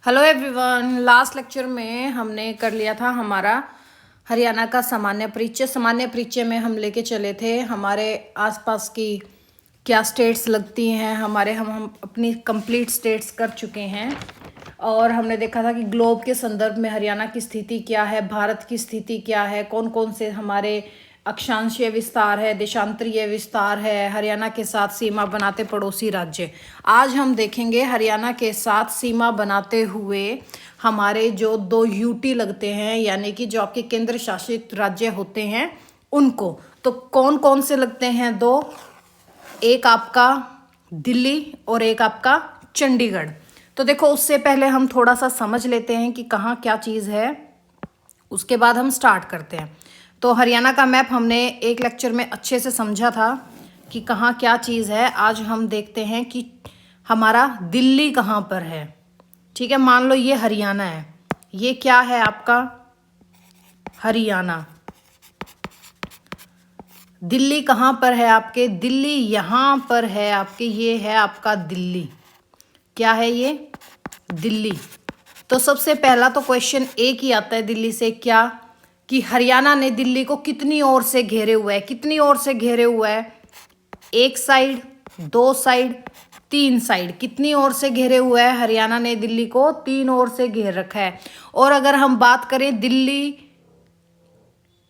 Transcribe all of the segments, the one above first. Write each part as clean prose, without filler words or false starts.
Hello everyone. Last lecture में हमने कर लिया था हमारा हरियाणा का सामान्य परिचय। सामान्य परिचय में हम लेके चले थे हमारे आसपास की क्या स्टेट्स लगती हैं हमारे। हम अपनी कंप्लीट स्टेट्स कर चुके हैं और हमने देखा था कि ग्लोब के संदर्भ में हरियाणा की स्थिति क्या है, भारत की स्थिति क्या है, कौन कौन से हमारे अक्षांशीय विस्तार है, देशांतरीय विस्तार है, हरियाणा के साथ सीमा बनाते पड़ोसी राज्य। आज हम देखेंगे हरियाणा के साथ सीमा बनाते हुए हमारे जो दो यूटी लगते हैं, यानी कि जो आपके केंद्र शासित राज्य होते हैं उनको। तो कौन कौन से लगते हैं? दो, एक आपका दिल्ली और एक आपका चंडीगढ़। तो देखो, उससे पहले हम थोड़ा सा समझ लेते हैं कि कहाँ क्या चीज़ है, उसके बाद हम स्टार्ट करते हैं। तो हरियाणा का मैप हमने एक लेक्चर में अच्छे से समझा था कि कहाँ क्या चीज़ है। आज हम देखते हैं कि हमारा दिल्ली कहाँ पर है। ठीक है, मान लो ये हरियाणा है, ये क्या है आपका? हरियाणा। दिल्ली कहाँ पर है आपके? दिल्ली यहाँ पर है आपके, ये है आपका दिल्ली। क्या है ये? दिल्ली। तो सबसे पहला तो क्वेश्चन एक ही आता है दिल्ली से, क्या? कि हरियाणा ने दिल्ली को कितनी ओर से घेरे हुआ है? कितनी ओर से घेरे हुआ है? एक साइड, दो साइड, तीन साइड। कितनी ओर से घेरे हुआ है? हरियाणा ने दिल्ली को तीन ओर से घेर रखा है। और अगर हम बात करें दिल्ली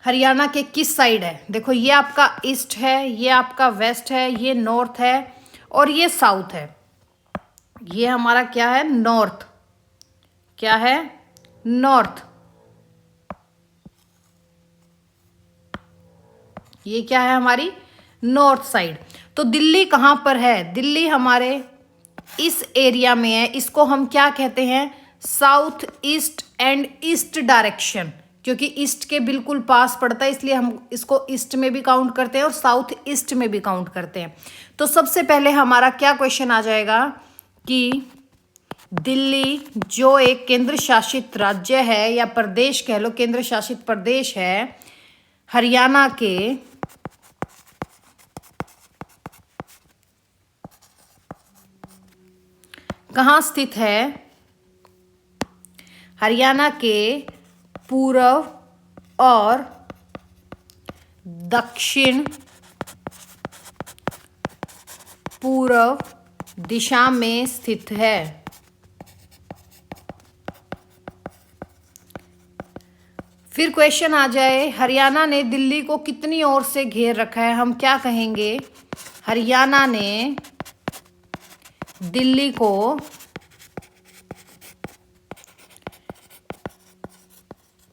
हरियाणा के किस साइड है, देखो ये आपका ईस्ट है, ये आपका वेस्ट है, ये नॉर्थ है और ये साउथ है। ये हमारा क्या है? नॉर्थ। क्या है? नॉर्थ। ये क्या है? हमारी नॉर्थ साइड। तो दिल्ली कहाँ पर है? दिल्ली हमारे इस एरिया में है। इसको हम क्या कहते हैं? South east and east direction, क्योंकि ईस्ट के बिल्कुल पास पड़ता है, इसलिए हम इसको ईस्ट में भी काउंट करते हैं और साउथ ईस्ट में भी काउंट करते हैं। तो सबसे पहले हमारा क्या क्वेश्चन आ जाएगा कि दिल्ली जो एक केंद्र शासित राज्य है या प्रदेश कह लो, केंद्र शासित प्रदेश है, हरियाणा के कहाँ स्थित है? हरियाणा के पूर्व और दक्षिण पूर्व दिशा में स्थित है। फिर क्वेश्चन आ जाए, हरियाणा ने दिल्ली को कितनी ओर से घेर रखा है? हम क्या कहेंगे? हरियाणा ने दिल्ली को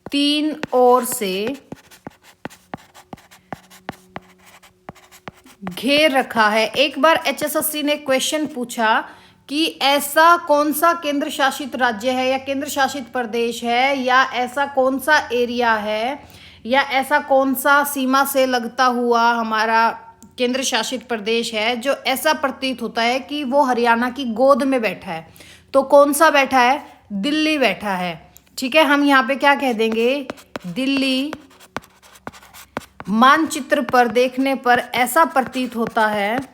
तीन ओर से घेर रखा है। एक बार एचएसएससी ने क्वेश्चन पूछा कि ऐसा कौन सा केंद्र शासित राज्य है या केंद्र शासित प्रदेश है या ऐसा कौन सा एरिया है या ऐसा कौन सा सीमा से लगता हुआ हमारा केंद्र शासित प्रदेश है जो ऐसा प्रतीत होता है कि वो हरियाणा की गोद में बैठा है। तो कौन सा बैठा है? दिल्ली बैठा है। ठीक है, हम यहाँ पे क्या कह देंगे? दिल्ली मानचित्र पर देखने पर ऐसा प्रतीत होता है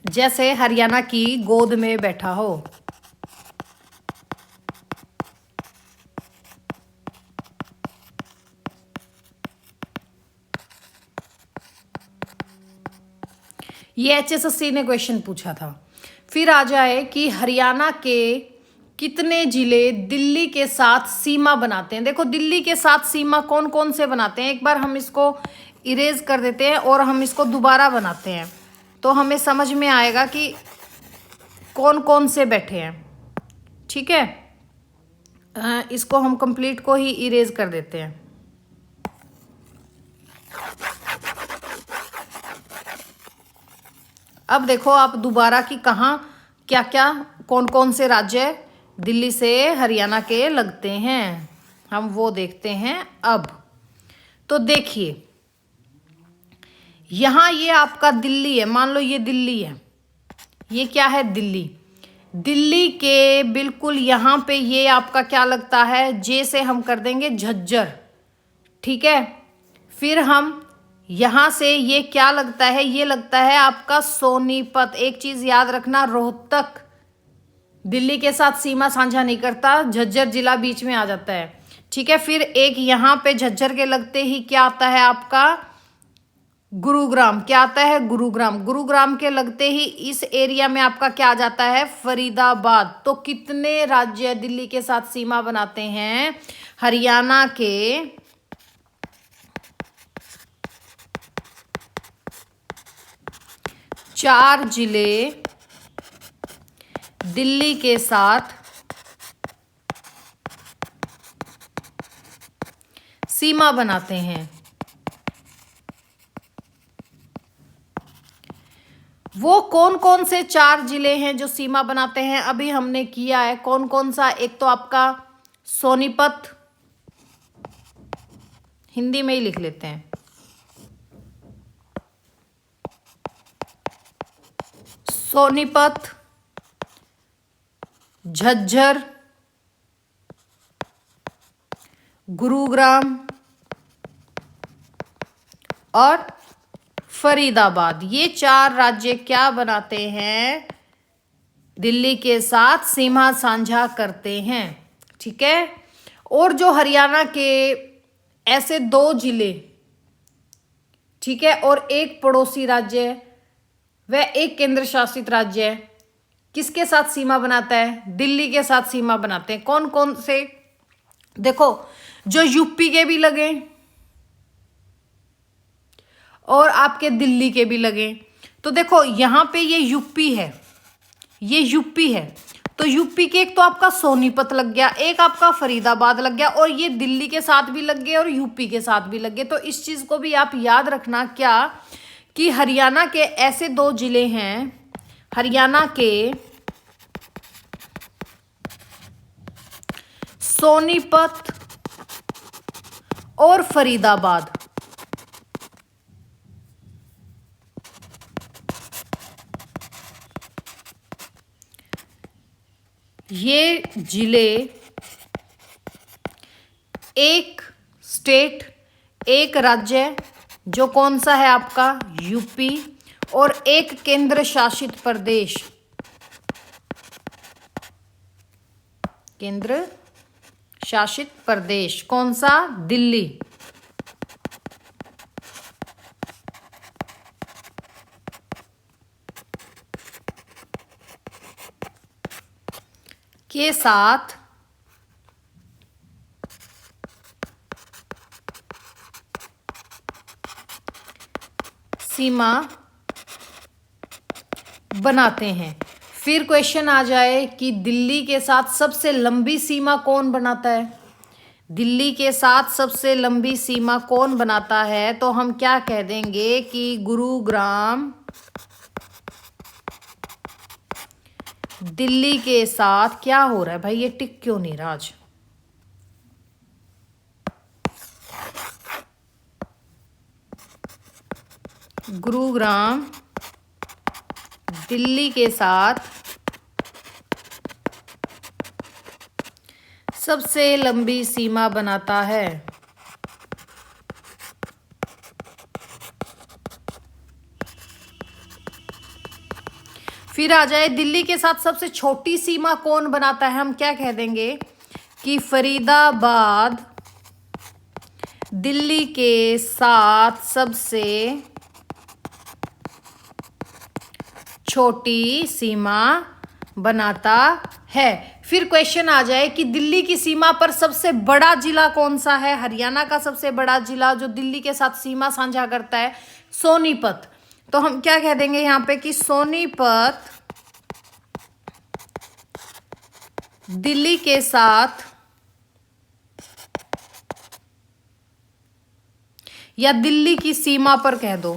जैसे हरियाणा की गोद में बैठा हो। ये एचएसएससी ने क्वेश्चन पूछा था। फिर आ जाए कि हरियाणा के कितने जिले दिल्ली के साथ सीमा बनाते हैं? देखो, दिल्ली के साथ सीमा कौन कौन से बनाते हैं, एक बार हम इसको इरेज कर देते हैं और हम इसको दोबारा बनाते हैं तो हमें समझ में आएगा कि कौन कौन से बैठे हैं। ठीक है, इसको हम कंप्लीट को ही इरेज कर देते हैं। अब देखो आप दोबारा कि कहाँ क्या क्या कौन कौन से राज्य दिल्ली से हरियाणा के लगते हैं, हम वो देखते हैं अब। तो देखिए, यहाँ ये आपका दिल्ली है, मान लो ये दिल्ली है, ये क्या है? दिल्ली। दिल्ली के बिल्कुल यहाँ पे ये आपका क्या लगता है, जे से हम कर देंगे झज्जर, ठीक है। फिर हम यहाँ से ये क्या लगता है, ये लगता है आपका सोनीपत। एक चीज याद रखना, रोहतक दिल्ली के साथ सीमा साझा नहीं करता, झज्जर जिला बीच में आ जाता है, ठीक है। फिर एक यहाँ पे झज्जर के लगते ही क्या आता है आपका, गुरुग्राम। क्या आता है, गुरुग्राम। गुरुग्राम के लगते ही इस एरिया में आपका क्या आ जाता है, फरीदाबाद। तो कितने राज्य दिल्ली के साथ सीमा बनाते हैं, हरियाणा के 4 जिले दिल्ली के साथ सीमा बनाते हैं। वो कौन कौन से 4 जिले हैं जो सीमा बनाते हैं, अभी हमने किया है। कौन कौन सा, एक तो आपका सोनीपत, हिंदी में ही लिख लेते हैं, सोनीपत, झज्जर, गुरुग्राम और फरीदाबाद। ये 4 राज्य क्या बनाते हैं, दिल्ली के साथ सीमा साझा करते हैं, ठीक है। और जो हरियाणा के ऐसे 2 जिले, ठीक है, और एक पड़ोसी राज्य व एक केंद्र शासित राज्य किसके साथ सीमा बनाता है, दिल्ली के साथ सीमा बनाते हैं। कौन कौन से, देखो, जो यूपी के भी लगे और आपके दिल्ली के भी लगे। तो देखो यहां पे ये यूपी है, ये यूपी है, तो यूपी के एक तो आपका सोनीपत लग गया, एक आपका फरीदाबाद लग गया, और ये दिल्ली के साथ भी लग गए और यूपी के साथ भी लग गए। तो इस चीज को भी आप याद रखना, क्या कि हरियाणा के ऐसे 2 जिले हैं, हरियाणा के सोनीपत और फरीदाबाद, ये जिले एक स्टेट, एक राज्य जो कौन सा है आपका यूपी, और एक केंद्र शासित प्रदेश, केंद्र शासित प्रदेश कौन सा, दिल्ली। के साथ सीमा बनाते हैं। फिर क्वेश्चन आ जाए कि दिल्ली के साथ सबसे लंबी सीमा कौन बनाता है, दिल्ली के साथ सबसे लंबी सीमा कौन बनाता है, तो हम क्या कह देंगे कि गुरुग्राम दिल्ली के साथ क्या हो रहा है भाई, ये टिक क्यों नहीं रहा आज, गुरुग्राम दिल्ली के साथ सबसे लंबी सीमा बनाता है। फिर आ जाए दिल्ली के साथ सबसे छोटी सीमा कौन बनाता है, हम क्या कह देंगे कि फरीदाबाद दिल्ली के साथ सबसे छोटी सीमा बनाता है। फिर क्वेश्चन आ जाए कि दिल्ली की सीमा पर सबसे बड़ा जिला कौन सा है, हरियाणा का सबसे बड़ा जिला जो दिल्ली के साथ सीमा साझा करता है, सोनीपत। तो हम क्या कह देंगे यहां पे कि सोनीपत दिल्ली के साथ, या दिल्ली की सीमा पर कह दो,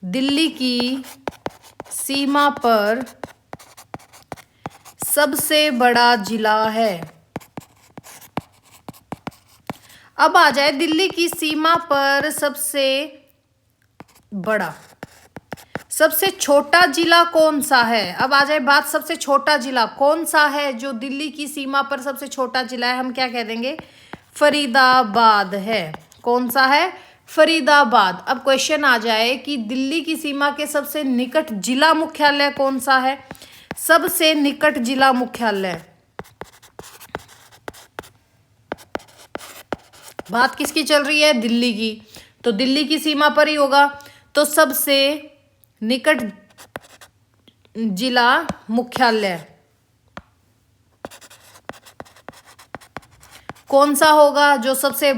दिल्ली की सीमा पर सबसे बड़ा जिला है। अब आ जाए दिल्ली की सीमा पर सबसे सबसे छोटा जिला कौन सा है? अब आ जाए बात, सबसे छोटा जिला कौन सा है जो दिल्ली की सीमा पर सबसे छोटा जिला है? हम क्या कह देंगे? फरीदाबाद है। कौन सा है? फरीदाबाद। अब क्वेश्चन आ जाए कि दिल्ली की सीमा के सबसे निकट जिला मुख्यालय कौन सा है? सबसे निकट जिला मुख्यालय, बात किसकी चल रही है? दिल्ली की, तो दिल्ली की सीमा पर ही होगा। तो सबसे निकट जिला मुख्यालय कौन सा होगा? जो सबसे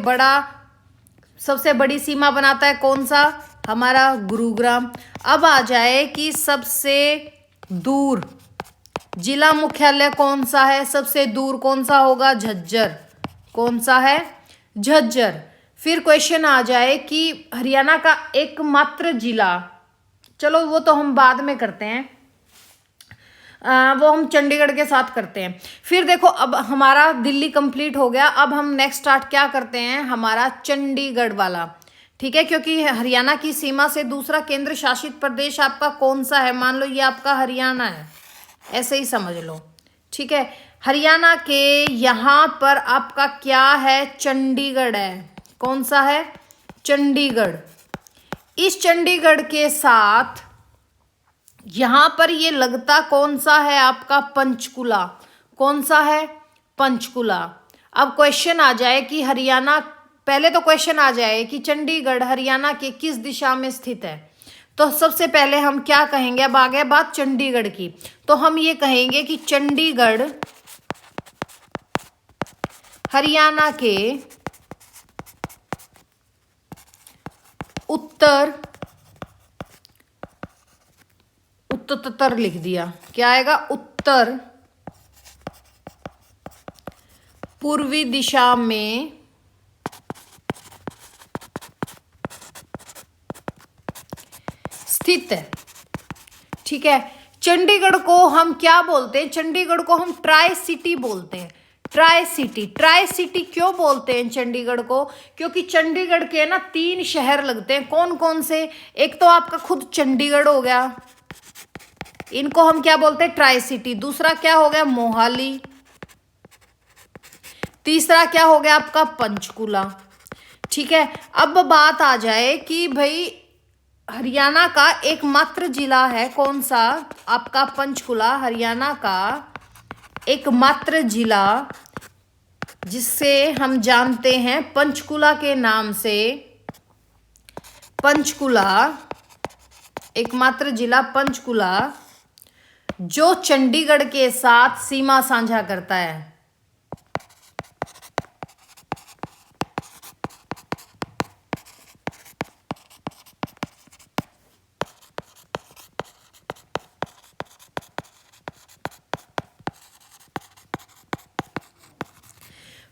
बड़ी सीमा बनाता है, कौन सा? हमारा गुरुग्राम। अब आ जाए कि सबसे दूर जिला मुख्यालय कौन सा है? सबसे दूर कौन सा होगा? झज्जर। कौन सा है? झज्जर। फिर क्वेश्चन आ जाए कि हरियाणा का एकमात्र जिला, चलो वो तो हम बाद में करते हैं, वो हम चंडीगढ़ के साथ करते हैं। फिर देखो, अब हमारा दिल्ली कंप्लीट हो गया। अब हम नेक्स्ट स्टार्ट क्या करते हैं? हमारा चंडीगढ़ वाला, ठीक है, क्योंकि हरियाणा की सीमा से दूसरा केंद्र शासित प्रदेश आपका कौन सा है? मान लो ये आपका हरियाणा है, ऐसे ही समझ लो, ठीक है। हरियाणा के यहाँ पर आपका क्या है? चंडीगढ़ है। कौन सा है? चंडीगढ़। इस चंडीगढ़ के साथ यहां पर ये लगता कौन सा है? आपका पंचकुला। कौन सा है? पंचकुला। अब क्वेश्चन आ जाए कि हरियाणा, पहले तो क्वेश्चन आ जाए कि चंडीगढ़ हरियाणा के किस दिशा में स्थित है? तो सबसे पहले हम क्या कहेंगे? अब आ गया बात चंडीगढ़ की, तो हम ये कहेंगे कि चंडीगढ़ हरियाणा के उत्तर लिख दिया, क्या आएगा? उत्तर पूर्वी दिशा में स्थित है, ठीक है। चंडीगढ़ को हम क्या बोलते हैं? चंडीगढ़ को हम ट्राई सिटी बोलते हैं। ट्राई सिटी क्यों बोलते हैं चंडीगढ़ को? क्योंकि चंडीगढ़ के ना 3 शहर लगते हैं। कौन कौन से? एक तो आपका खुद चंडीगढ़ हो गया, इनको हम क्या बोलते हैं? Tri city. दूसरा क्या हो गया? मोहाली। तीसरा क्या हो गया आपका? पंचकुला, ठीक है। अब बात आ जाए कि भाई हरियाणा का एकमात्र जिला है कौन सा? आपका पंचकुला। हरियाणा का एकमात्र जिला जिससे हम जानते हैं पंचकुला के नाम से, पंचकुला, एकमात्र जिला पंचकुला, जो चंडीगढ़ के साथ सीमा साझा करता है।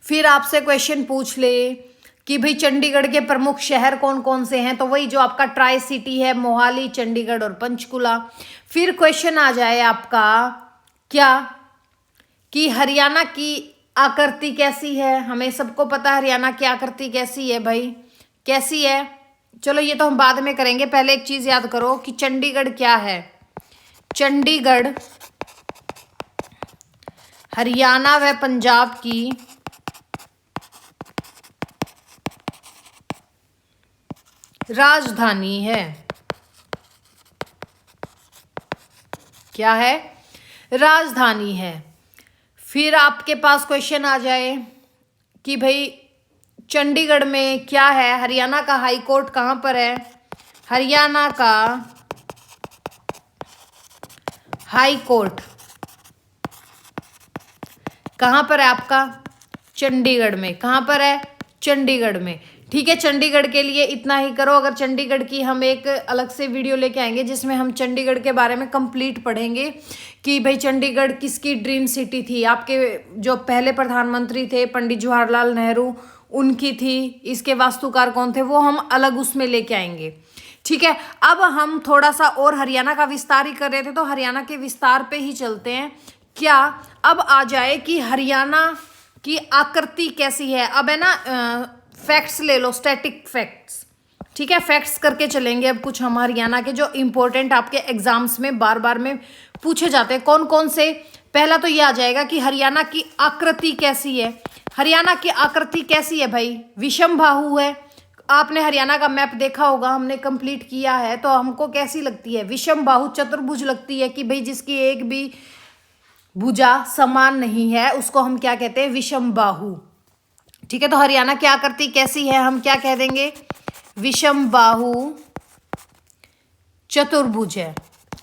फिर आपसे क्वेश्चन पूछ ले कि भाई चंडीगढ़ के प्रमुख शहर कौन कौन से हैं, तो वही जो आपका ट्राई सिटी है, मोहाली, चंडीगढ़ और पंचकुला। फिर क्वेश्चन आ जाए आपका क्या कि हरियाणा की आकृति कैसी है? हमें सबको पता है हरियाणा की आकृति कैसी है भाई, कैसी है? चलो ये तो हम बाद में करेंगे, पहले एक चीज याद करो कि चंडीगढ़ क्या है। चंडीगढ़ हरियाणा व पंजाब की राजधानी है। क्या है? राजधानी है। फिर आपके पास क्वेश्चन आ जाए कि भाई चंडीगढ़ में क्या है? हरियाणा का हाई कोर्ट कहाँ पर है? हरियाणा का हाई कोर्ट कहाँ पर है आपका? चंडीगढ़ में। कहाँ पर है? चंडीगढ़ में, ठीक है। चंडीगढ़ के लिए इतना ही करो। अगर चंडीगढ़ की हम एक अलग से वीडियो लेके आएंगे जिसमें हम चंडीगढ़ के बारे में कंप्लीट पढ़ेंगे कि भाई चंडीगढ़ किसकी ड्रीम सिटी थी। आपके जो पहले प्रधानमंत्री थे पंडित जवाहरलाल नेहरू, उनकी थी। इसके वास्तुकार कौन थे, वो हम अलग उसमें लेके आएंगे, ठीक है। अब हम थोड़ा सा और हरियाणा का विस्तार ही कर रहे थे, तो हरियाणा के विस्तार पे ही चलते हैं। क्या अब आ जाए कि हरियाणा की आकृति कैसी है? अब है ना, फैक्ट्स ले लो, स्टैटिक फैक्ट्स। ठीक है, फैक्ट्स करके चलेंगे अब कुछ हम हरियाणा के, जो इम्पोर्टेंट आपके एग्जाम्स में बार बार में पूछे जाते हैं। कौन कौन से? पहला तो ये आ जाएगा कि हरियाणा की आकृति कैसी है। हरियाणा की आकृति कैसी है भाई? विषम बाहु है। आपने हरियाणा का मैप देखा होगा, हमने कंप्लीट किया है, तो हमको कैसी लगती है? विषम बाहु, चतुर्भुज लगती है कि भाई जिसकी एक भी भुजा समान नहीं है, उसको हम क्या कहते हैं? विषम बाहु। ठीक है, तो हरियाणा की आकृति कैसी है? हम क्या कह देंगे? विषम बाहु चतुर्भुज है।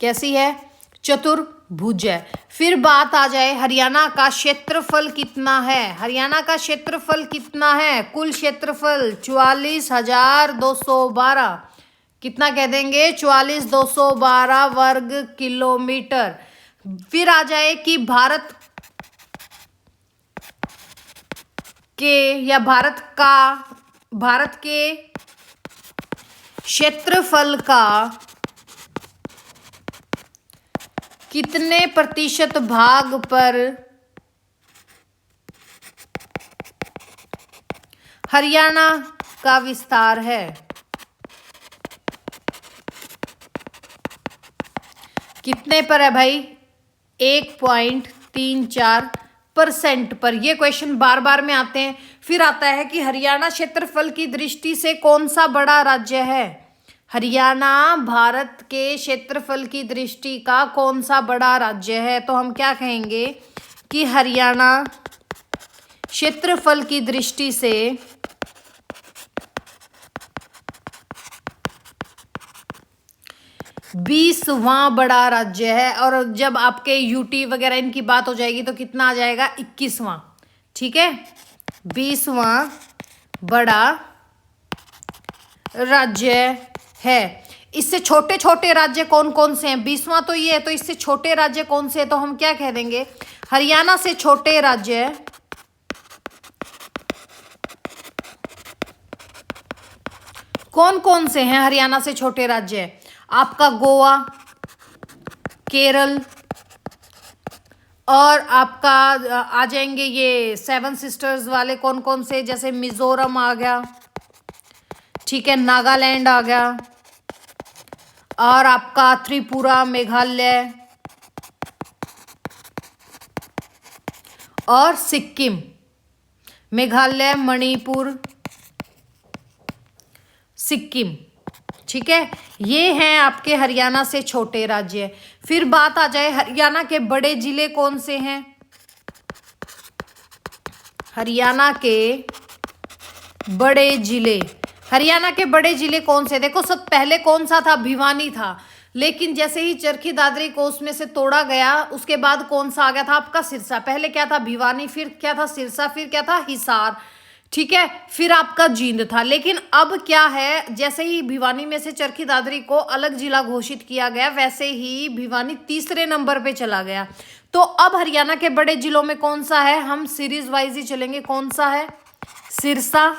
कैसी है? चतुर्भुज है। फिर बात आ जाए हरियाणा का क्षेत्रफल कितना है। हरियाणा का क्षेत्रफल कितना है? कुल क्षेत्रफल 44,212। कितना कह देंगे? 44,212 वर्ग किलोमीटर। फिर आ जाए कि भारत के या भारत के क्षेत्रफल का कितने प्रतिशत भाग पर हरियाणा का विस्तार है? कितने पर है भाई? 1.34% पर। ये क्वेश्चन बार बार में आते हैं। फिर आता है कि हरियाणा क्षेत्रफल की दृष्टि से कौन सा बड़ा राज्य है? हरियाणा भारत के क्षेत्रफल की दृष्टि का कौन सा बड़ा राज्य है? तो हम क्या कहेंगे कि हरियाणा क्षेत्रफल की दृष्टि से 20वां बड़ा राज्य है। और जब आपके यूटी वगैरह इनकी बात हो जाएगी तो कितना आ जाएगा? 21वां। ठीक है, 20वां बड़ा राज्य है। इससे छोटे छोटे राज्य कौन कौन से हैं? 20वां तो ये है, तो इससे छोटे राज्य कौन से हैं? तो हम क्या कह देंगे? हरियाणा से छोटे राज्य कौन कौन से हैं? हरियाणा से छोटे राज्य आपका गोवा, केरल, और आपका आ जाएंगे ये 7 सिस्टर्स वाले कौन कौन से? जैसे मिजोरम आ गया, ठीक है, नागालैंड आ गया, और आपका त्रिपुरा, मेघालय और सिक्किम। मेघालय, मणिपुर, सिक्किम। ठीक है, ये हैं आपके हरियाणा से छोटे राज्य। फिर बात आ जाए हरियाणा के बड़े जिले कौन से हैं? हरियाणा के बड़े जिले, हरियाणा के बड़े जिले कौन से? देखो, सब पहले कौन सा था? भिवानी था, लेकिन जैसे ही चरखी दादरी को उसमें से तोड़ा गया, उसके बाद कौन सा आ गया था? आपका सिरसा। पहले क्या था? भिवानी, फिर क्या था? सिरसा, फिर क्या था? हिसार। ठीक है, फिर आपका जींद था। लेकिन अब क्या है, जैसे ही भिवानी में से चरखी दादरी को अलग जिला घोषित किया गया, वैसे ही भिवानी तीसरे नंबर पे चला गया। तो अब हरियाणा के बड़े जिलों में कौन सा है? हम सीरीज वाइज ही चलेंगे। कौन सा है? सिरसा।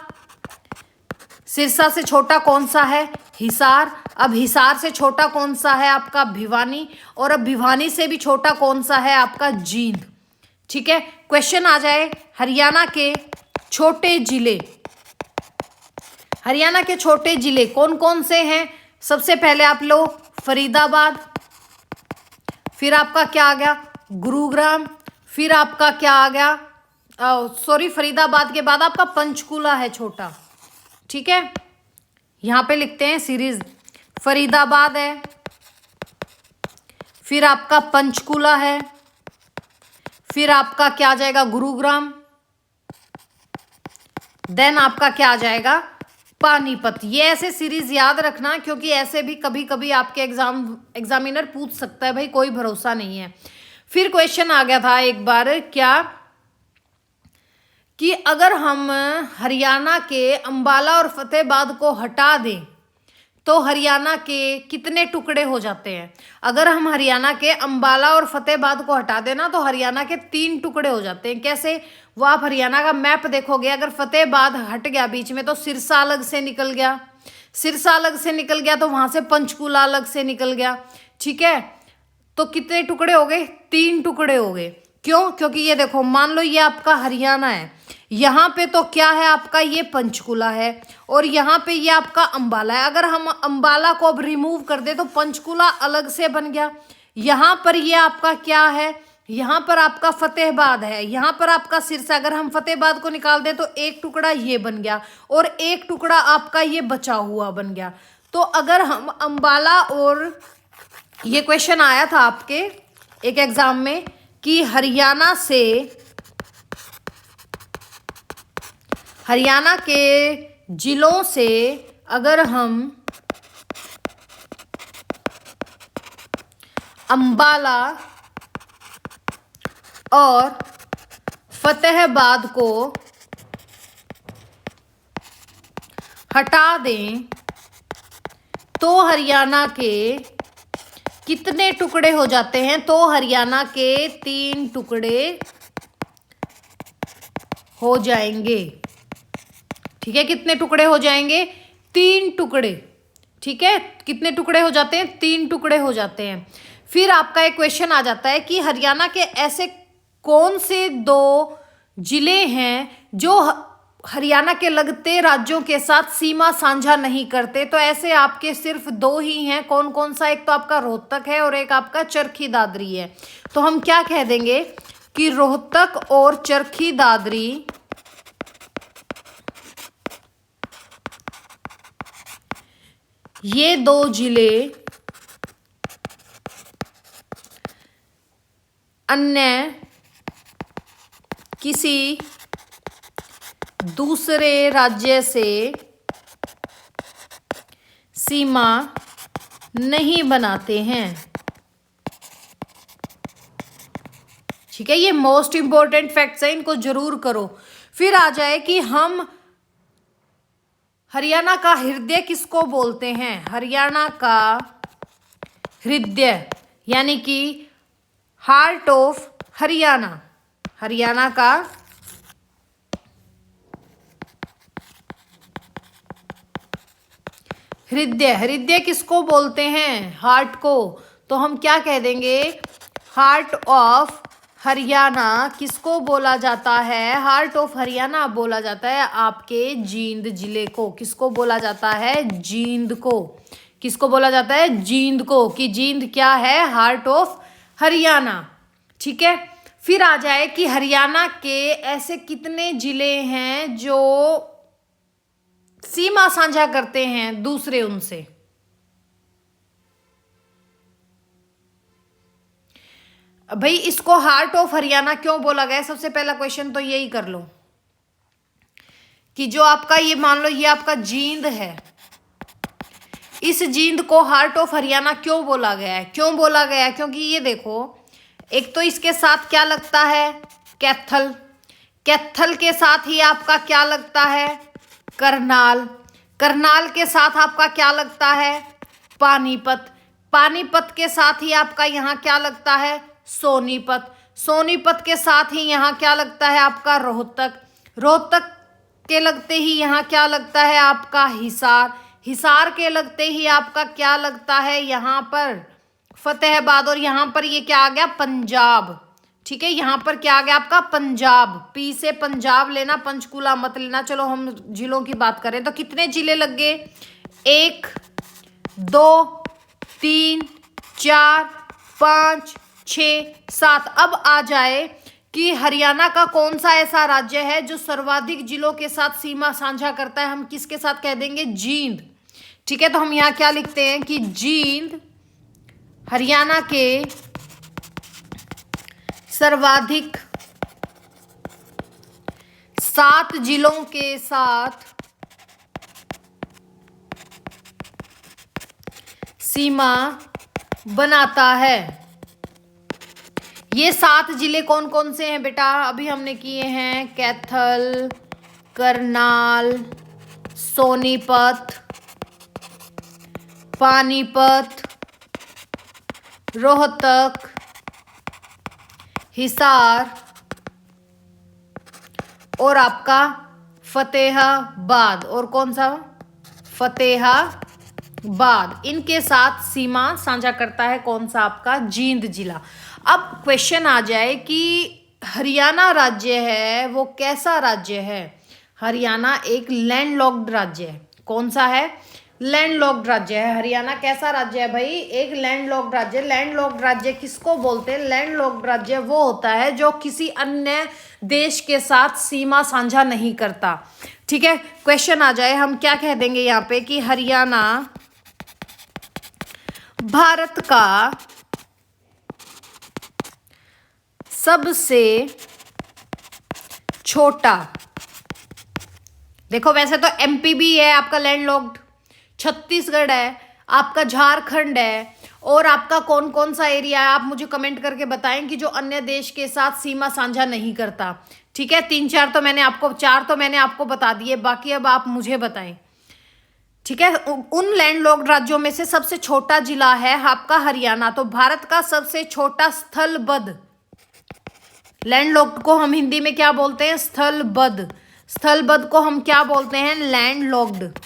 सिरसा से छोटा कौन सा है? हिसार। अब हिसार से छोटा कौन सा है? आपका भिवानी। और अब भिवानी से भी छोटा कौन सा है? आपका जींद। ठीक है, क्वेश्चन आ जाए हरियाणा के छोटे जिले। हरियाणा के छोटे जिले कौन कौन से हैं? सबसे पहले आप लो फरीदाबाद, फिर आपका क्या आ गया? गुरुग्राम, फिर आपका क्या आ गया? सॉरी, फरीदाबाद के बाद आपका पंचकुला है छोटा। ठीक है, यहां पे लिखते हैं सीरीज। फरीदाबाद है, फिर आपका पंचकुला है, फिर आपका क्या आ जाएगा? गुरुग्राम, देन आपका क्या आ जाएगा? पानीपत। ये ऐसे सीरीज याद रखना, क्योंकि ऐसे भी कभी कभी आपके एग्जामिनर पूछ सकता है, भाई कोई भरोसा नहीं है। फिर क्वेश्चन आ गया था एक बार क्या, कि अगर हम हरियाणा के अंबाला और फतेहाबाद को हटा दें तो हरियाणा के कितने टुकड़े हो जाते हैं? अगर हम हरियाणा के अंबाला और फतेहाबाद को हटा देना तो हरियाणा के 3 टुकड़े हो जाते हैं। कैसे? वो आप हरियाणा का मैप देखोगे, अगर फतेहाबाद हट गया बीच में तो सिरसा अलग से निकल गया, सिरसा अलग से निकल गया तो वहां से पंचकुला अलग से निकल गया। ठीक है, तो कितने टुकड़े हो गए? 3 टुकड़े हो गए। क्यों? क्योंकि ये देखो, मान लो ये आपका हरियाणा है, यहाँ पे तो क्या है आपका, ये पंचकुला है, और यहाँ पे ये आपका अंबाला है। अगर हम अंबाला को अब रिमूव कर दे तो पंचकुला अलग से बन गया। यहाँ पर ये आपका क्या है, यहाँ पर आपका फतेहाबाद है, यहाँ पर आपका सिरसा। अगर हम फतेहाबाद को निकाल दें तो एक टुकड़ा ये बन गया और एक टुकड़ा आपका ये बचा हुआ बन गया। तो अगर हम अंबाला, और ये क्वेश्चन आया था आपके एक एग्जाम में कि हरियाणा के जिलों से अगर हम अंबाला और फतेहाबाद को हटा दें तो हरियाणा के कितने टुकड़े हो जाते हैं? तो हरियाणा के 3 टुकड़े हो जाएंगे। ठीक है, कितने टुकड़े हो जाएंगे? 3 टुकड़े। ठीक है, कितने टुकड़े हो जाते हैं? 3 टुकड़े हो जाते हैं। फिर आपका एक क्वेश्चन आ जाता है कि हरियाणा के ऐसे कौन से 2 जिले हैं जो हरियाणा के लगते राज्यों के साथ सीमा साझा नहीं करते? तो ऐसे आपके सिर्फ 2 ही हैं। कौन कौन सा? एक तो आपका रोहतक है और एक आपका चरखी दादरी है। तो हम क्या कह देंगे कि रोहतक और चरखी दादरी ये 2 जिले अन्य किसी दूसरे राज्य से सीमा नहीं बनाते हैं। ठीक है, ये मोस्ट इंपॉर्टेंट फैक्ट्स है, इनको जरूर करो। फिर आ जाए कि हम हरियाणा का हृदय किसको बोलते हैं? हरियाणा का हृदय यानी कि हार्ट ऑफ हरियाणा। हरियाणा का हृदय किसको बोलते हैं? हार्ट को। तो हम क्या कह देंगे? हार्ट ऑफ हरियाणा किसको बोला जाता है? हार्ट ऑफ हरियाणा बोला जाता है आपके जींद जिले को। किसको बोला जाता है? जींद को। किसको बोला जाता है? जींद को। कि जींद क्या है? Heart of Haryana. ठीक है, फिर आ जाए कि हरियाणा के ऐसे कितने जिले हैं जो सीमा साझा करते हैं दूसरे उनसे? भाई इसको हार्ट ऑफ हरियाणा क्यों बोला गया? सबसे पहला क्वेश्चन तो यही कर लो कि जो आपका ये मान लो ये आपका जींद है, इस जींद को हार्ट ऑफ हरियाणा क्यों बोला गया है? क्यों बोला गया है? क्योंकि ये देखो, एक तो इसके साथ क्या लगता है? कैथल। कैथल के साथ ही आपका क्या लगता है? करनाल। करनाल के साथ आपका क्या लगता है? पानीपत। पानीपत के साथ ही आपका यहाँ क्या लगता है? सोनीपत। सोनीपत के साथ ही यहाँ क्या लगता है? आपका रोहतक। रोहतक के लगते ही यहाँ क्या लगता है? आपका हिसार। हिसार के लगते ही आपका क्या लगता है? यहाँ पर फतेहाबाद। और यहाँ पर ये क्या आ गया? पंजाब। ठीक है, यहाँ पर क्या आ गया आपका? पंजाब। पी से पंजाब लेना, पंचकुला मत लेना। चलो हम जिलों की बात करें तो कितने जिले लग गए? 1 2 3 4 5 6 7। अब आ जाए कि हरियाणा का कौन सा ऐसा राज्य है जो सर्वाधिक जिलों के साथ सीमा साझा करता है? हम किसके साथ कह देंगे? जींद। ठीक है, तो हम यहाँ क्या लिखते हैं कि जींद हरियाणा के सर्वाधिक 7 जिलों के साथ सीमा बनाता है। ये 7 जिले कौन कौन से हैं बेटा? अभी हमने किए हैं कैथल, करनाल, सोनीपत, पानीपत, रोहतक, हिसार और आपका फतेहाबाद। और कौन सा? फतेहाबाद। इनके साथ सीमा साझा करता है कौन सा? आपका जींद जिला। अब क्वेश्चन आ जाए कि हरियाणा राज्य है वो कैसा राज्य है? हरियाणा एक लैंडलॉक्ड राज्य है। कौन सा है? लैंडलॉक्ड राज्य है। हरियाणा कैसा राज्य है भाई? एक लैंडलॉक्ड राज्य। लैंडलॉक्ड राज्य किसको बोलते हैं? लैंडलॉक्ड राज्य वो होता है जो किसी अन्य देश के साथ सीमा साझा नहीं करता। ठीक है, क्वेश्चन आ जाए, हम क्या कह देंगे यहाँ पे कि हरियाणा भारत का सबसे छोटा, देखो वैसे तो एमपी भी है आपका लैंडलॉक्ड, छत्तीसगढ़ है आपका, झारखंड है, और आपका कौन कौन सा एरिया है आप मुझे कमेंट करके बताएं कि जो अन्य देश के साथ सीमा साझा नहीं करता। ठीक है, चार तो मैंने आपको बता दिए, बाकी अब आप मुझे बताएं। ठीक है, उन लैंडलॉक्ड राज्यों में से सबसे छोटा जिला है आपका हरियाणा। तो भारत का सबसे छोटा स्थलबद्ध, लैंडलॉक्ड को हम हिंदी में क्या बोलते हैं? स्थलबद्ध। स्थलबद्ध को हम क्या बोलते हैं? लैंडलॉक्ड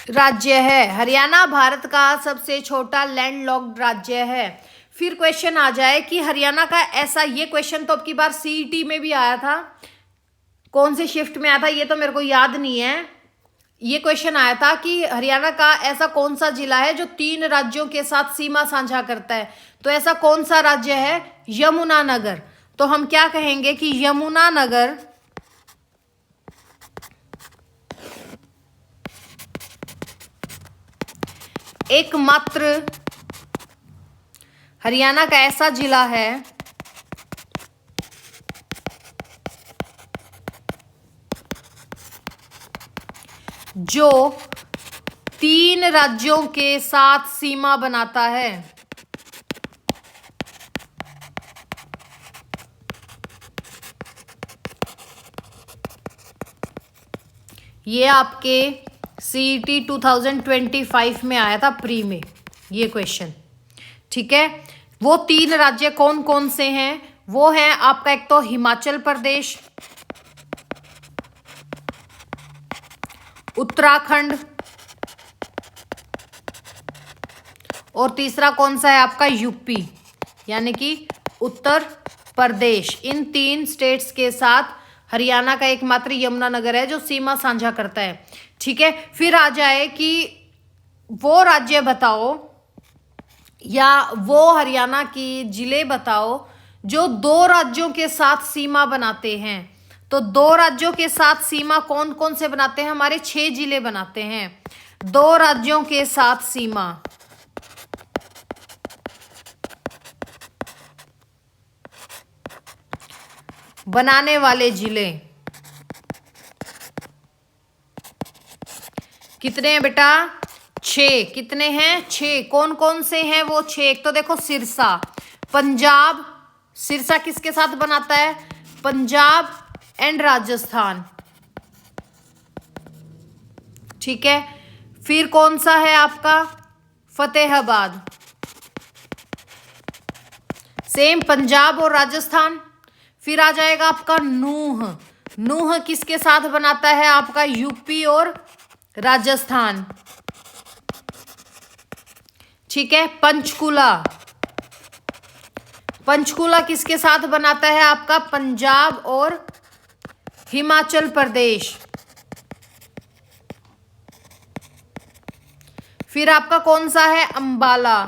राज्य है। हरियाणा भारत का सबसे छोटा लैंडलॉक्ड राज्य है। फिर क्वेश्चन आ जाए कि हरियाणा का ऐसा, ये क्वेश्चन तो अब की बार सीईटी में भी आया था, कौन से शिफ्ट में आया था ये तो मेरे को याद नहीं है। ये क्वेश्चन आया था कि हरियाणा का ऐसा कौन सा जिला है जो 3 राज्यों के साथ सीमा साझा करता है। तो ऐसा कौन सा राज्य है? यमुनानगर। तो हम क्या कहेंगे कि यमुनानगर एकमात्र हरियाणा का ऐसा जिला है जो 3 राज्यों के साथ सीमा बनाता है। ये आपके सीईटी 2025 में आया था प्री में ये क्वेश्चन। ठीक है, वो 3 राज्य कौन कौन से हैं? वो है आपका एक तो हिमाचल प्रदेश, उत्तराखंड, और तीसरा कौन सा है आपका? यूपी, यानी कि उत्तर प्रदेश। इन 3 स्टेट्स के साथ हरियाणा का एकमात्र यमुनानगर है जो सीमा साझा करता है। ठीक है, फिर आ जाए कि वो राज्य बताओ या वो हरियाणा की जिले बताओ जो 2 राज्यों के साथ सीमा बनाते हैं। तो 2 राज्यों के साथ सीमा कौन कौन से बनाते हैं? हमारे 6 जिले बनाते हैं 2 राज्यों के साथ सीमा। बनाने वाले जिले कितने हैं बेटा? 6। कितने हैं? 6। कौन कौन से हैं वो 6? एक तो देखो सिरसा, पंजाब, सिरसा किसके साथ बनाता है? पंजाब एंड राजस्थान। ठीक है, फिर कौन सा है आपका? फतेहाबाद, सेम पंजाब और राजस्थान। फिर आ जाएगा आपका नूह, नूह किसके साथ बनाता है? आपका यूपी और राजस्थान। ठीक है, पंचकुला, पंचकुला किसके साथ बनाता है? आपका पंजाब और हिमाचल प्रदेश। फिर आपका कौन सा है? अंबाला,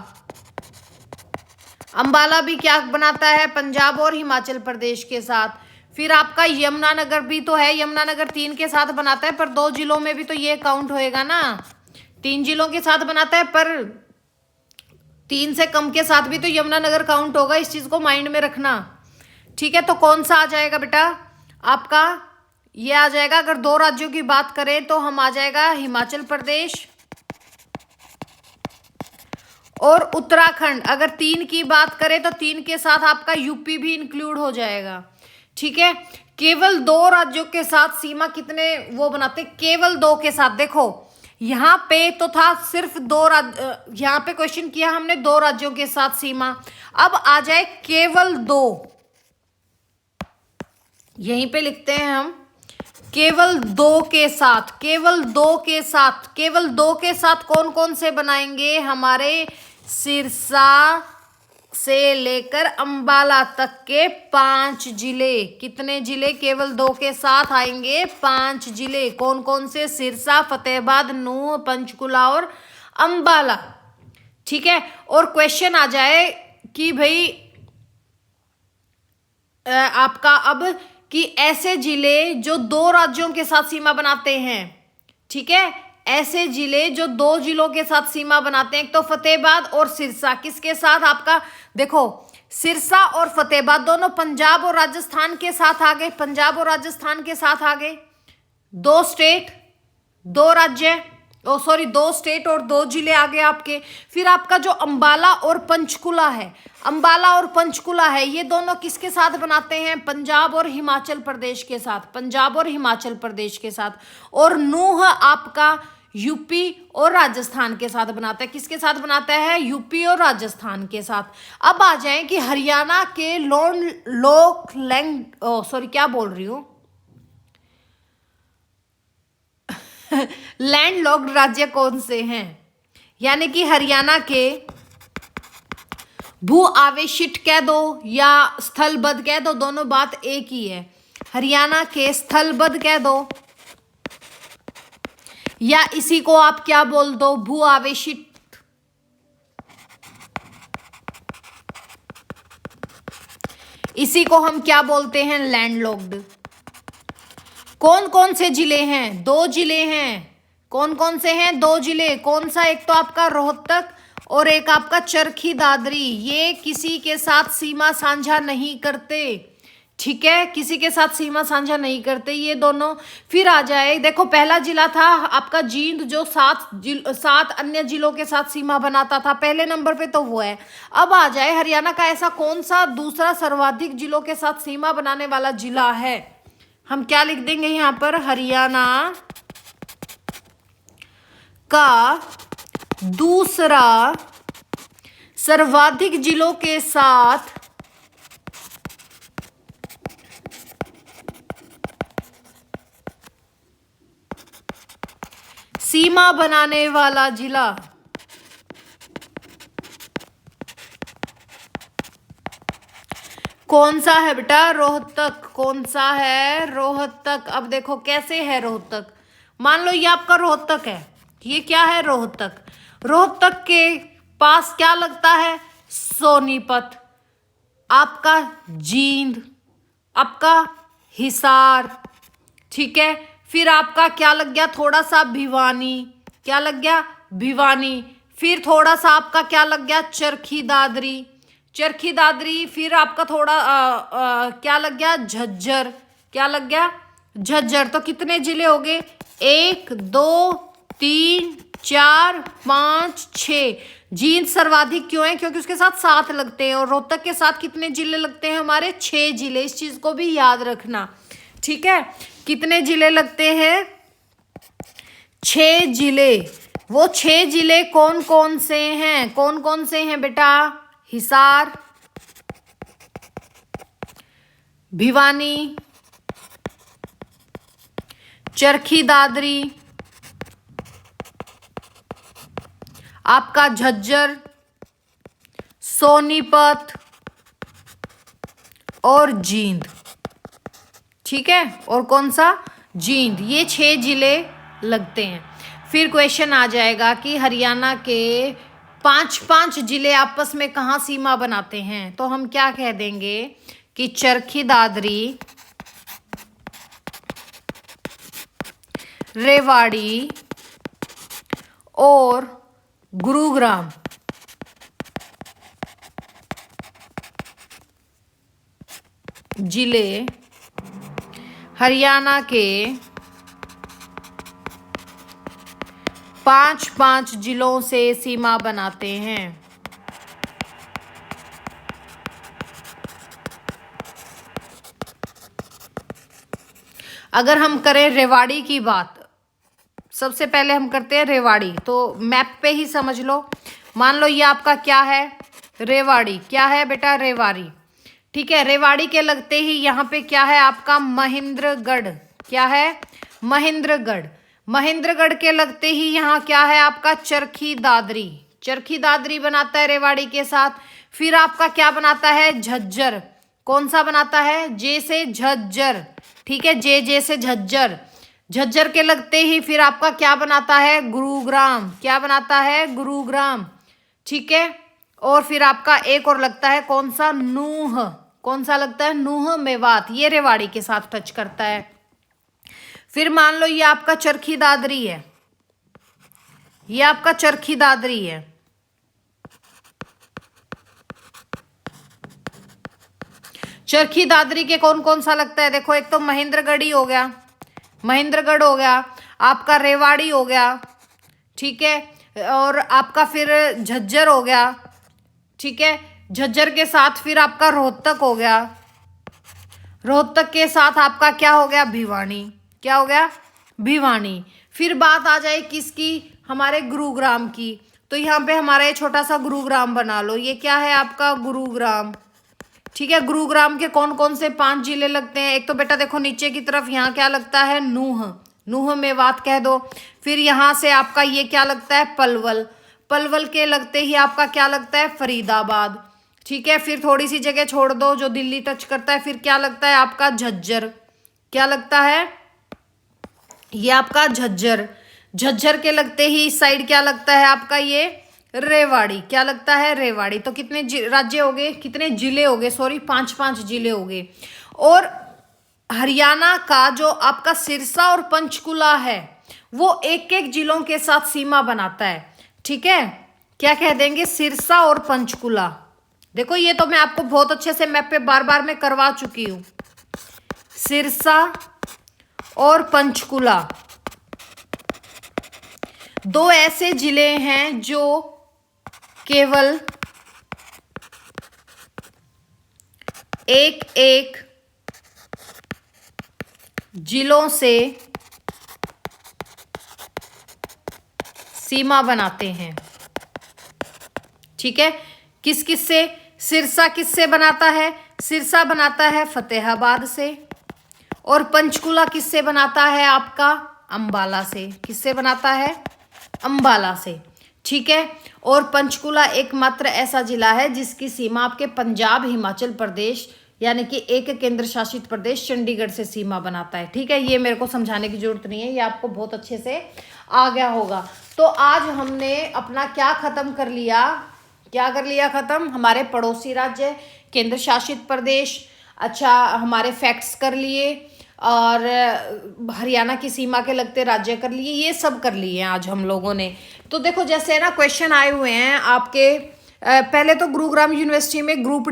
अंबाला भी क्या बनाता है? पंजाब और हिमाचल प्रदेश के साथ। फिर आपका यमुनानगर भी तो है, यमुनानगर 3 के साथ बनाता है, पर 2 जिलों में भी तो ये काउंट होएगा ना। 3 जिलों के साथ बनाता है पर 3 से कम के साथ भी तो यमुनानगर काउंट होगा, इस चीज को माइंड में रखना। ठीक है, तो कौन सा आ जाएगा बेटा आपका? ये आ जाएगा, अगर 2 राज्यों की बात करें तो हम आ जाएगा हिमाचल प्रदेश और उत्तराखंड। अगर 3 की बात करें तो 3 के साथ आपका यूपी भी इंक्लूड हो जाएगा। ठीक है, केवल 2 राज्यों के साथ सीमा कितने वो बनाते? केवल 2 के साथ। देखो यहाँ पे तो था सिर्फ 2 राज्य, यहाँ पे क्वेश्चन किया हमने 2 राज्यों के साथ सीमा। अब आ जाए केवल 2, यहीं पे लिखते हैं हम केवल 2 के साथ। केवल 2 के साथ, केवल 2 के साथ कौन कौन से बनाएंगे? हमारे सिरसा, से लेकर अंबाला तक के 5 जिले। कितने जिले? केवल 2 के साथ आएंगे 5 जिले। कौन कौन से? सिरसा, फतेहाबाद, नूंह, पंचकुला और अंबाला। ठीक है। और क्वेश्चन आ जाए कि भाई आपका अब कि ऐसे जिले जो 2 राज्यों के साथ सीमा बनाते हैं। ठीक है, ऐसे जिले जो 2 जिलों के साथ सीमा बनाते हैं, एक तो फतेहाबाद और सिरसा। किसके साथ? आपका देखो, सिरसा और फतेहाबाद दोनों पंजाब और राजस्थान के साथ आ गए। पंजाब और राजस्थान के साथ आ गए। 2 स्टेट, 2 राज्य, 2 स्टेट और 2 जिले आ गए आपके। फिर आपका जो अंबाला और पंचकुला है, अंबाला और पंचकुला है, ये दोनों किसके साथ बनाते हैं? पंजाब और हिमाचल प्रदेश के साथ। पंजाब और हिमाचल प्रदेश के साथ। और नूंह आपका यूपी और राजस्थान के साथ बनाता है। किसके साथ बनाता है? यूपी और राजस्थान के साथ। अब आ जाए कि हरियाणा के क्या बोल रही हूं लैंडलॉक्ड राज्य कौन से हैं? यानी कि हरियाणा के भू आवेशित कह दो या स्थलबद्ध कह दो, दोनों बात एक ही है। हरियाणा के स्थलबद्ध कह दो या इसी को आप क्या बोल दो? भू आवेशित। इसी को हम क्या बोलते हैं? लैंडलॉक्ड। कौन कौन से जिले हैं? 2 जिले हैं। कौन कौन से हैं? 2 जिले। कौन सा? एक तो आपका रोहतक और एक आपका चरखी दादरी। ये किसी के साथ सीमा साझा नहीं करते। ठीक है, किसी के साथ सीमा साझा नहीं करते ये दोनों। फिर आ जाए, देखो पहला जिला था आपका जींद, जो 7 अन्य जिलों के साथ सीमा बनाता था। पहले नंबर पे तो वो है। अब आ जाए हरियाणा का ऐसा कौन सा दूसरा सर्वाधिक जिलों के साथ सीमा बनाने वाला जिला है? हम क्या लिख देंगे यहां पर? हरियाणा का दूसरा सर्वाधिक जिलों के साथ सीमा बनाने वाला जिला। कौन सा है बेटा? रोहतक। कौन सा है? रोहतक। अब देखो कैसे है रोहतक। मान लो ये आपका रोहतक है। ये क्या है? रोहतक। रोहतक के पास क्या लगता है? सोनीपत, आपका जींद, आपका हिसार। ठीक है, फिर आपका क्या लग गया? थोड़ा सा भिवानी। क्या लग गया? भिवानी। फिर थोड़ा सा आपका क्या लग गया? चरखी दादरी। चरखी दादरी। फिर आपका थोड़ा क्या लग गया? झज्जर। क्या लग गया? झज्जर। तो कितने जिले हो गए? 1 2 3 4 5 6। जींद सर्वाधिक क्यों है? क्योंकि उसके साथ 7 लगते हैं। और रोहतक के साथ कितने जिले लगते हैं? हमारे 6 जिले। इस चीज को भी याद रखना। ठीक है, कितने जिले लगते हैं? 6 जिले। वो 6 जिले कौन कौन से हैं? कौन कौन से हैं बेटा? हिसार, भिवानी, चरखी दादरी, आपका झज्जर, सोनीपत और जींद। ठीक है, और कौन सा? जींद। ये 6 जिले लगते हैं। फिर क्वेश्चन आ जाएगा कि हरियाणा के 5 जिले आपस में कहाँ सीमा बनाते हैं? तो हम क्या कह देंगे कि चरखी दादरी, रेवाड़ी और गुरुग्राम जिले हरियाणा के 5 जिलों से सीमा बनाते हैं। अगर हम करें रेवाड़ी की बात, सबसे पहले हम करते हैं रेवाड़ी। तो मैप पे ही समझ लो। मान लो ये आपका क्या है? रेवाड़ी। क्या है बेटा? रेवाड़ी। ठीक है, रेवाड़ी के लगते ही यहाँ पे क्या है आपका? महेंद्रगढ़। क्या है? महेंद्रगढ़। महेंद्रगढ़ के लगते ही यहाँ क्या है आपका? चरखी दादरी। चरखी दादरी बनाता है रेवाड़ी के साथ। फिर आपका क्या बनाता है, झज्जर। कौन सा बनाता है, जे से झज्जर, ठीक है, जे से झज्जर। झज्जर के लगते ही फिर आपका क्या बनाता है, गुरुग्राम। क्या बनाता है, गुरुग्राम, ठीक है। और फिर आपका एक और लगता है कौन सा, नूह। कौन सा लगता है, नूह मेवात, ये रेवाड़ी के साथ टच करता है। फिर मान लो ये आपका चरखी दादरी है, ये आपका चरखी दादरी है। चरखी दादरी के कौन कौन सा लगता है, देखो एक तो महेंद्रगढ़ी हो गया, महेंद्रगढ़ हो गया, आपका रेवाड़ी हो गया, ठीक है, और आपका फिर झज्जर हो गया, ठीक है। झज्जर के साथ फिर आपका रोहतक हो गया, रोहतक के साथ आपका क्या हो गया, भिवानी। क्या हो गया, भिवानी। फिर बात आ जाए किसकी, हमारे गुरुग्राम की। तो यहाँ पे हमारा ये छोटा सा गुरुग्राम बना लो, ये क्या है आपका, गुरुग्राम, ठीक है। गुरुग्राम के कौन कौन से 5 जिले लगते हैं, एक तो बेटा देखो नीचे की तरफ यहाँ क्या लगता है, नूह, नूह मेवात कह दो। फिर यहाँ से आपका ये क्या लगता है, पलवल, पलवल के लगते ही आपका क्या लगता है, फरीदाबाद, ठीक है। फिर थोड़ी सी जगह छोड़ दो जो दिल्ली टच करता है, फिर क्या लगता है आपका, झज्जर। क्या लगता है, ये आपका झज्जर। झज्जर के लगते ही इस साइड क्या लगता है आपका, ये रेवाड़ी। क्या लगता है, रेवाड़ी। तो कितने राज्य हो गए, कितने जिले हो गए, सॉरी 5 जिले हो गए। और हरियाणा का जो आपका सिरसा और पंचकुला है वो एक एक जिलों के साथ सीमा बनाता है, ठीक है। क्या कह देंगे, सिरसा और पंचकुला। देखो ये तो मैं आपको बहुत अच्छे से मैप पे बार बार मैं करवा चुकी हूं। सिरसा और पंचकुला 2 ऐसे जिले हैं जो केवल एक एक जिलों से सीमा बनाते हैं, ठीक है। किस किस से, सिरसा किससे बनाता है, सिरसा बनाता है फतेहाबाद से। और पंचकुला किससे बनाता है आपका, अंबाला से। किससे बनाता है, अंबाला से, ठीक है। और पंचकुला एकमात्र ऐसा जिला है जिसकी सीमा आपके पंजाब, हिमाचल प्रदेश यानी कि एक केंद्र शासित प्रदेश चंडीगढ़ से सीमा बनाता है, ठीक है। ये मेरे को समझाने की जरूरत नहीं है, ये आपको बहुत अच्छे से आ गया होगा। तो आज हमने अपना क्या खत्म कर लिया, क्या कर लिया खत्म, हमारे पड़ोसी राज्य, केंद्र शासित प्रदेश, अच्छा हमारे फैक्ट्स कर लिए, और हरियाणा की सीमा के लगते राज्य कर लिए, ये सब कर लिए हैं आज हम लोगों ने। तो देखो जैसे ना क्वेश्चन आए हुए हैं आपके, पहले तो गुरुग्राम यूनिवर्सिटी में ग्रुप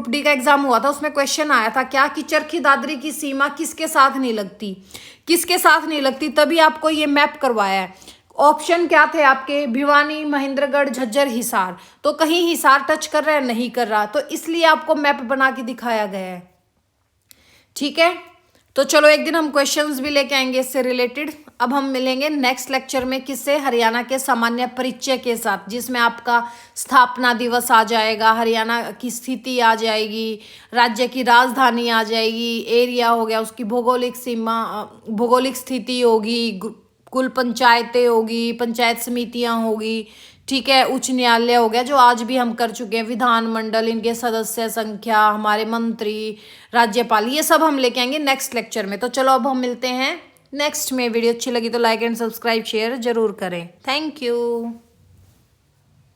डी का एग्जाम हुआ था, उसमें क्वेश्चन आया था क्या कि चरखी दादरी की सीमा किसके साथ नहीं लगती, किसके साथ नहीं लगती, तभी आपको ये मैप करवाया है। ऑप्शन क्या थे आपके, भिवानी, महेंद्रगढ़, झज्जर, हिसार। तो कहीं हिसार टच कर रहा है, नहीं कर रहा, तो इसलिए आपको मैप बना के दिखाया गया है, ठीक है। तो चलो एक दिन हम क्वेश्चंस भी लेके आएंगे इससे रिलेटेड। अब हम मिलेंगे नेक्स्ट लेक्चर में किससे, हरियाणा के सामान्य परिचय के साथ, जिसमें आपका स्थापना दिवस आ जाएगा, हरियाणा की स्थिति आ जाएगी, राज्य की राजधानी आ जाएगी, एरिया हो गया, उसकी भौगोलिक सीमा, भौगोलिक स्थिति होगी, कुल पंचायतें होगी, पंचायत समितियां होगी, ठीक है, उच्च न्यायालय हो गया जो आज भी हम कर चुके हैं, विधानमंडल, इनके सदस्य संख्या, हमारे मंत्री, राज्यपाल, ये सब हम लेके आएंगे नेक्स्ट लेक्चर में। तो चलो अब हम मिलते हैं नेक्स्ट में। वीडियो अच्छी लगी तो लाइक एंड सब्सक्राइब शेयर जरूर करें। Thank you.